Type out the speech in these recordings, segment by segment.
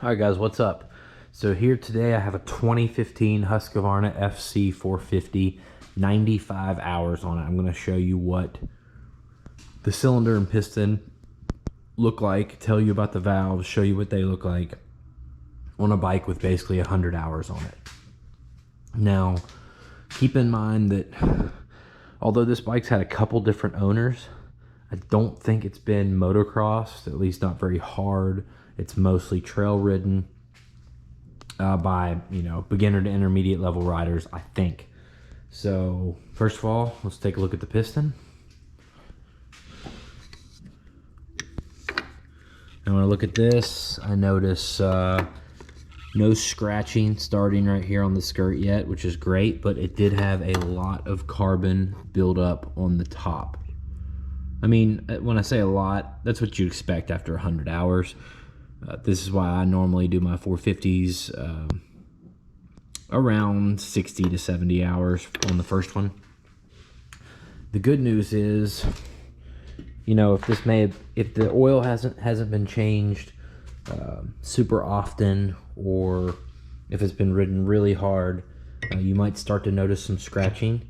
All right, guys, what's up? So here today I have a 2015 Husqvarna FC450, 95 hours on it. I'm going to show you what the cylinder and piston look like, tell you about the valves, show you what they look like on a bike with basically 100 hours on it. Now, keep in mind that although this bike's had a couple different owners, I don't think it's been motocrossed, at least not very hard. It's mostly trail ridden by, beginner to intermediate level riders, I think. So first of all, let's take a look at the piston. And when I look at this, I notice no scratching starting right here on the skirt yet, which is great, but it did have a lot of carbon buildup on the top. I mean, when I say a lot, that's what you expect after 100 hours. This is why I normally do my 450s around 60 to 70 hours on the first one. The good news is, if the oil hasn't been changed super often, or if it's been ridden really hard, you might start to notice some scratching.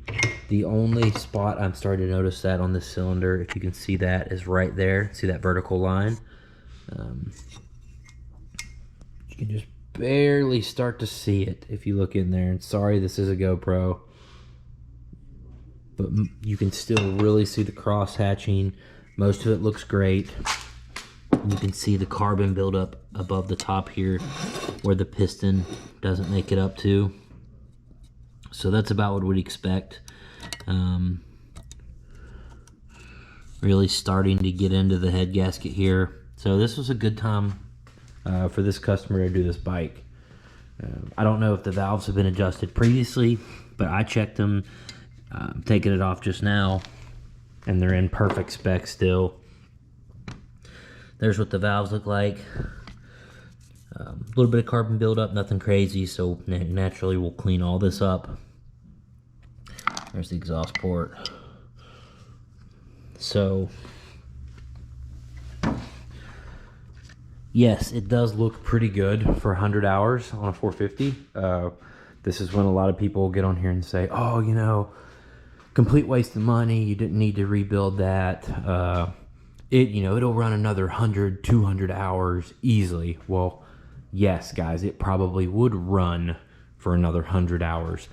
The only spot I'm starting to notice that on this cylinder, if you can see that, is right there. See that vertical line? You can just barely start to see it if you look in there. And sorry, this is a GoPro, but you can still really see the cross hatching. Most of it looks great. You can see the carbon buildup above the top here where the piston doesn't make it up to. So that's about what we'd expect. Really starting to get into the head gasket here. So this was a good time for this customer to do this bike. I don't know if the valves have been adjusted previously, but I checked them, taking it off just now, and they're in perfect spec still. There's what the valves look like. A little bit of carbon buildup, nothing crazy, so naturally we'll clean all this up. There's the exhaust port. So, yes, it does look pretty good for 100 hours on a 450. This is when a lot of people get on here and say, oh, complete waste of money. You didn't need to rebuild that. It'll run another 100, 200 hours easily. Well, yes, guys, it probably would run for another 100 hours.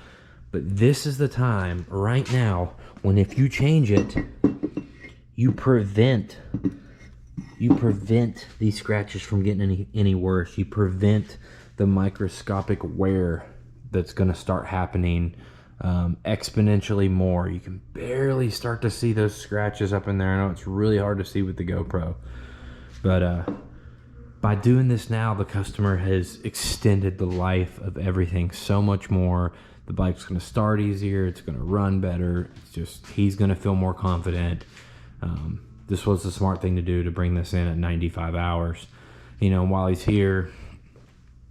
But this is the time right now when if you change it, you prevent these scratches from getting any worse. You prevent the microscopic wear that's going to start happening exponentially more. You can barely start to see those scratches up in there. I know it's really hard to see with the GoPro, but by doing this now, the customer has extended the life of everything so much more. The bike's going to start easier. It's going to run better. It's just, he's going to feel more confident. This was the smart thing to do, to bring this in at 95 hours. While he's here,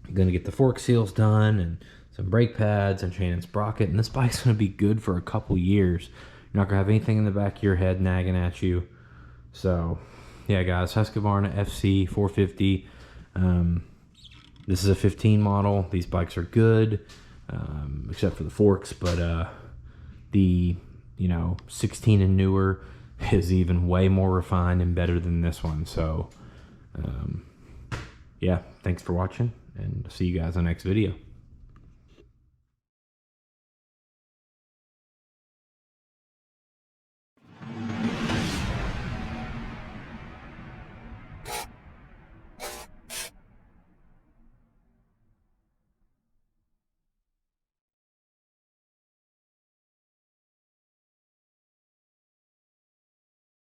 I'm going to get the fork seals done and some brake pads and chain and sprocket. And this bike's going to be good for a couple years. You're not going to have anything in the back of your head nagging at you. So, yeah, guys, Husqvarna FC450. This is a 15 model. These bikes are good, except for the forks. But the 16 and newer is even way more refined and better than this one. So, yeah, thanks for watching, and see you guys in the next video.